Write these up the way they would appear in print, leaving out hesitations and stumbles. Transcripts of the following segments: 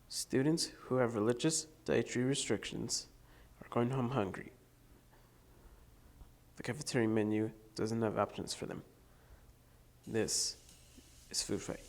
Students who have religious dietary restrictions are going home hungry. The cafeteria menu doesn't have options for them. This is Food Fight.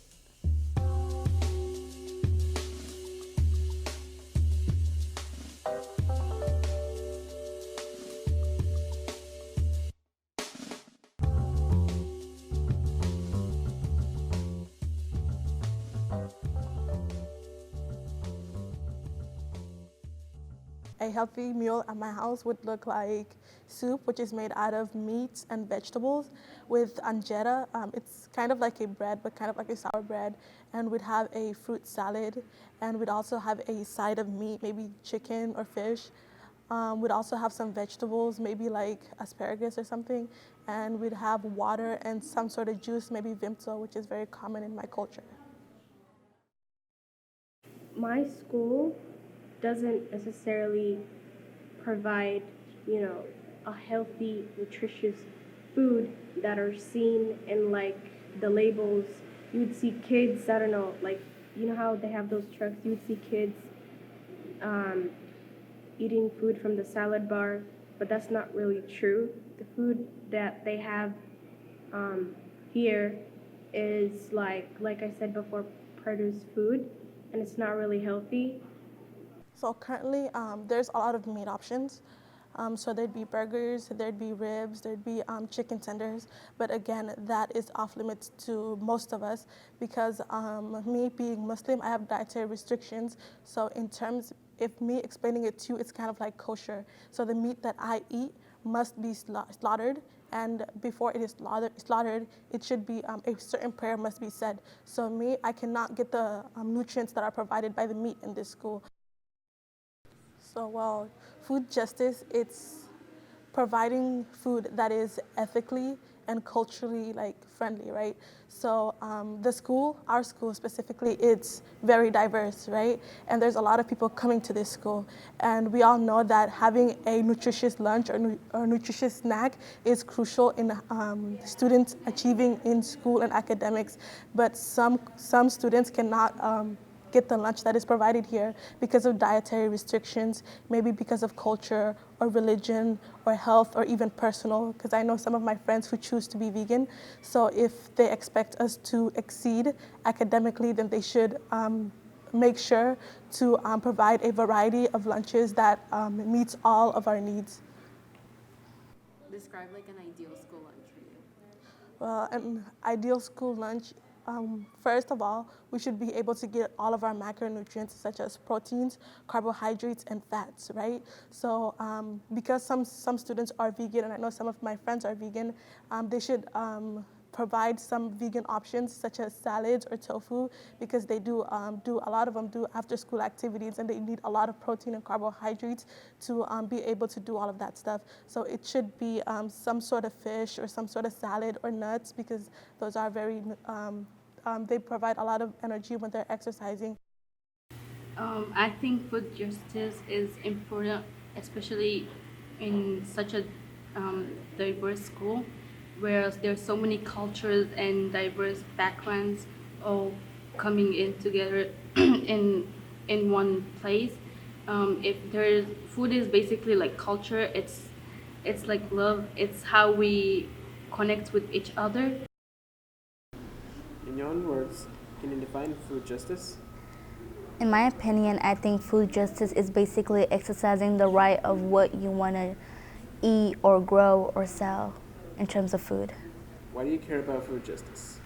A healthy meal at my house would look like soup, which is made out of meats and vegetables with anjera. It's kind of like a bread, but kind of like a sour bread. And we'd have a fruit salad, and we'd also have a side of meat, maybe chicken or fish. We'd also have some vegetables, maybe like asparagus or something. And we'd have water and some sort of juice, maybe vimto, which is very common in my culture. My school doesn't necessarily provide, a healthy, nutritious food that are seen in like the labels. You would see kids, I don't know, like, how they have those trucks, you would see kids eating food from the salad bar, but that's not really true. The food that they have here is like I said before, produce food, and it's not really healthy. So currently, there's a lot of meat options. So there'd be burgers, there'd be ribs, there'd be chicken tenders. But again, that is off limits to most of us because me being Muslim, I have dietary restrictions. So if me explaining it to you, it's kind of like kosher. So the meat that I eat must be slaughtered. And before it is slaughtered, it should be a certain prayer must be said. So me, I cannot get the nutrients that are provided by the meat in this school. So, well, food justice, it's providing food that is ethically and culturally friendly, right? So our school specifically, it's very diverse, right? And there's a lot of people coming to this school. And we all know that having a nutritious lunch or nutritious snack is crucial in students achieving in school and academics. But some students cannot get the lunch that is provided here because of dietary restrictions, maybe because of culture or religion or health or even personal, because I know some of my friends who choose to be vegan. So if they expect us to exceed academically, then they should make sure to provide a variety of lunches that meets all of our needs. Describe an ideal school lunch for you. Well, an ideal school lunch, first of all, we should be able to get all of our macronutrients such as proteins, carbohydrates, and fats, right? So because some students are vegan, and I know some of my friends are vegan, they should provide some vegan options such as salads or tofu because they a lot of them do after school activities and they need a lot of protein and carbohydrates to be able to do all of that stuff. So it should be some sort of fish or some sort of salad or nuts because those are very, they provide a lot of energy when they're exercising. I think food justice is important, especially in such a diverse school, where there's so many cultures and diverse backgrounds all coming in together in one place. If there's food is basically like culture, it's like love. It's how we connect with each other. In your own words, can you define food justice? In my opinion, I think food justice is basically exercising the right of what you want to eat or grow or sell in terms of food. Why do you care about food justice?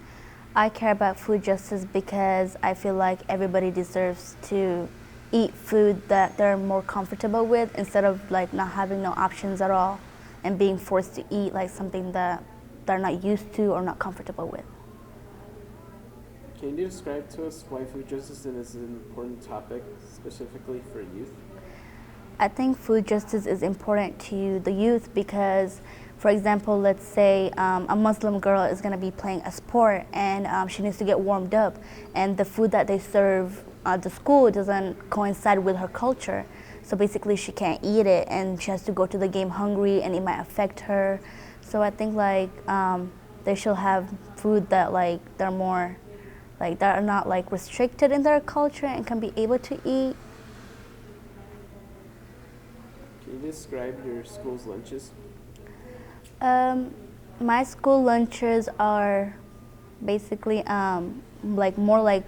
I care about food justice because I feel like everybody deserves to eat food that they're more comfortable with instead of not having no options at all and being forced to eat something that they're not used to or not comfortable with. Can you describe to us why food justice is an important topic, specifically for youth? I think food justice is important to the youth because, for example, let's say a Muslim girl is going to be playing a sport and she needs to get warmed up, and the food that they serve at the school doesn't coincide with her culture. So basically she can't eat it and she has to go to the game hungry and it might affect her. So I think they should have food that like they're more like that are not like restricted in their culture and can be able to eat. Can you describe your school's lunches? My school lunches are basically like more like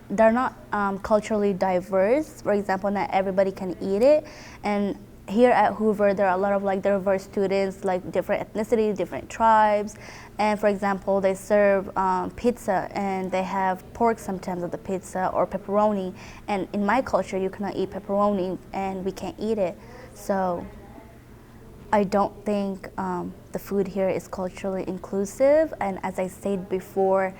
they're not culturally diverse. For example, not everybody can eat it, and here at Hoover there are a lot of like diverse students, like different ethnicities, different tribes, and for example they serve pizza and they have pork sometimes with the pizza or pepperoni, and in my culture you cannot eat pepperoni and we can't eat it, so I don't think the food here is culturally inclusive. And as I said before,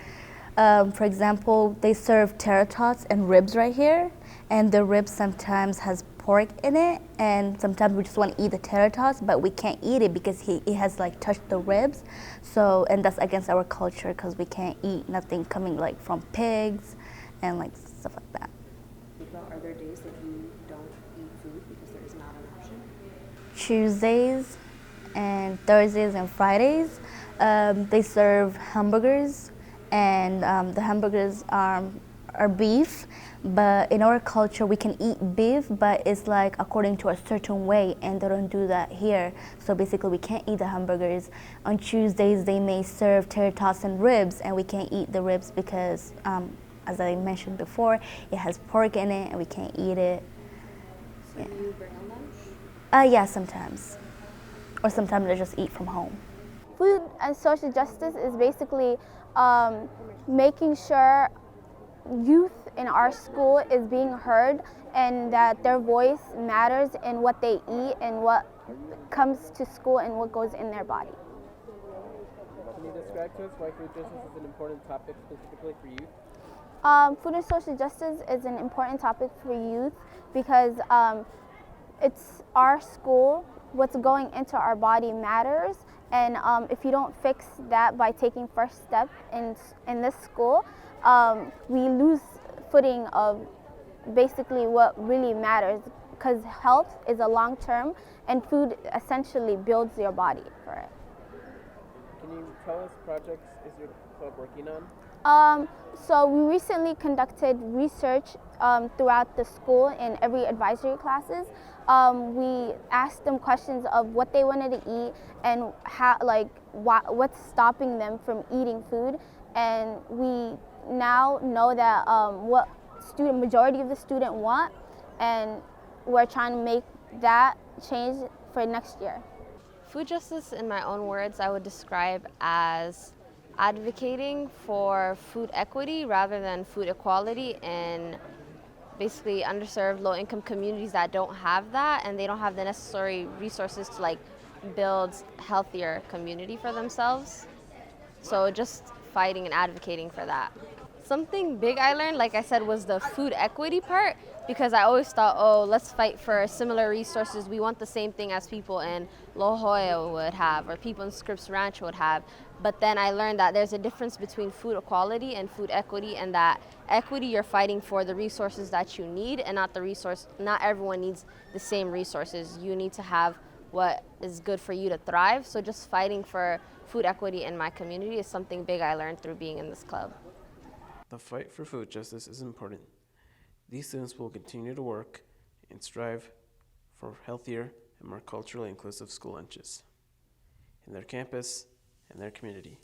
for example, they serve tater tots and ribs right here, and the ribs sometimes has pork in it, and sometimes we just want to eat the tater tots, but we can't eat it because it has like touched the ribs. So, and that's against our culture because we can't eat nothing coming like from pigs and like stuff like that. Are there days that you don't eat food because there is not an option? Tuesdays and Thursdays and Fridays, they serve hamburgers, and the hamburgers are beef, but in our culture we can eat beef, but it's like according to a certain way, and they don't do that here. So basically we can't eat the hamburgers. On Tuesdays they may serve tater tots and ribs, and we can't eat the ribs because as I mentioned before, it has pork in it and we can't eat it. So do you bring a lunch? Yeah, sometimes. Or sometimes I just eat from home. Food and social justice is basically making sure youth in our school is being heard and that their voice matters in what they eat and what comes to school and what goes in their body. Can you describe to us why food justice is an important topic specifically for you? Food and social justice is an important topic for youth because it's our school. What's going into our body matters, and if you don't fix that by taking first step in this school, we lose footing of basically what really matters, because health is a long term and food essentially builds your body for it. Can you tell us projects is your club working on? So we recently conducted research throughout the school in every advisory classes. We asked them questions of what they wanted to eat and how, like, what's stopping them from eating food. And we now know that what majority of the student want, and we're trying to make that change for next year. Food justice, in my own words, I would describe as advocating for food equity rather than food equality in basically underserved, low-income communities that don't have that, and they don't have the necessary resources to like build healthier community for themselves. So just fighting and advocating for that. Something big I learned, like I said, was the food equity part, because I always thought, oh, let's fight for similar resources. We want the same thing as people in La Jolla would have, or people in Scripps Ranch would have. But then I learned that there's a difference between food equality and food equity, and that equity, you're fighting for the resources that you need, and not everyone needs the same resources. You need to have what is good for you to thrive. So just fighting for food equity in my community is something big I learned through being in this club. The fight for food justice is important. These students will continue to work and strive for healthier and more culturally inclusive school lunches in their campus and their community.